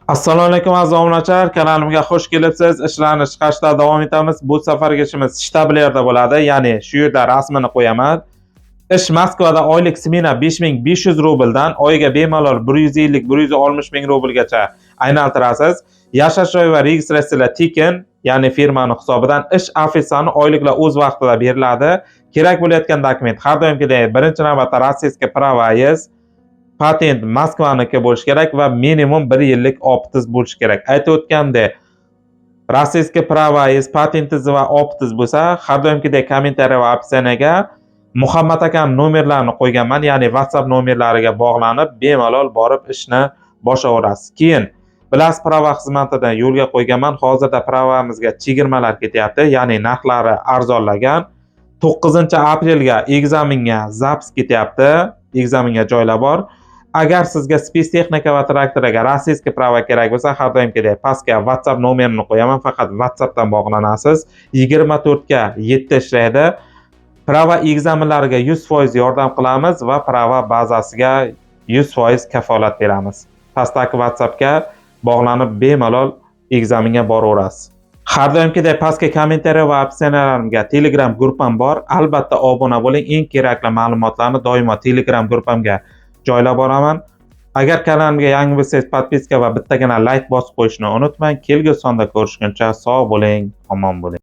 Assalomu alaykum aziz obunachilar, kanalimga xush kelibsiz. Ishlarni chiqarishda davom etamiz. Bu safargi ishimiz shtablerda bo'ladi, ya'ni shu yerda rasmini qo'yaman. Ish Moskvada oylik smena 5500 rubldan oyiga bemalol 150-160 ming rublgacha aylantirasiz. Yashash joyi va registratsiyalar tekin, ya'ni firmani hisobidan ish ofisani oyliklar o'z vaqtida beriladi. Kerak bo'layotgan dokument har doimgidek birinchi navbatda rossiyskiy pravoyez, patent Moskvaniki bo'lishi kerak va minimum 1 yillik optiz bo'lishi kerak. Aytib o'tgandek, rossiyskiy pravoyez, patentingiz va optiz bo'lsa, har doimgidek kommentariy va opsiyaga Muhammad akam nomerlarini qo'yganman, ya'ni WhatsApp nomerlariga bog'lanib, bemalol borib ishni boshlayverasiz. Keyin bilasiz, prava xizmatidan yo'lga qo'yganman. Hozirda pravamizga chegirmalar ketyapti, ya'ni narxlari arzonlagan. 9-aprelga ekzaminga zapis ketyapti. Ekzaminga joylar bor. Agar sizga spes texnika va traktoriga rossiyskiy prava kerak bo'lsa, har doimgidek pastga WhatsApp nomerini qo'yaman, faqat WhatsAppdan bog'lanasiz. 24 ga 7 ishlaydi. Prava ekzaminlariga 100% yordam qilamiz va prava bazasiga 100% kafolat beramiz. Pastdagi WhatsAppga bog'lanib bemalol ekzaminga boraverasiz. Har doimgidek pastga kommentariy va opsiyalarimga Telegram gruppam bor. Albatta obuna bo'ling. Eng kerakli ma'lumotlarni doimo Telegram gruppamga joylab boraman. Agar kanalimga yangi bo'lsangiz, podpiska va bittagina like bosib qo'yishni unutmang. Kelgusi sonda ko'rishguncha sog' bo'ling, omon bo'ling.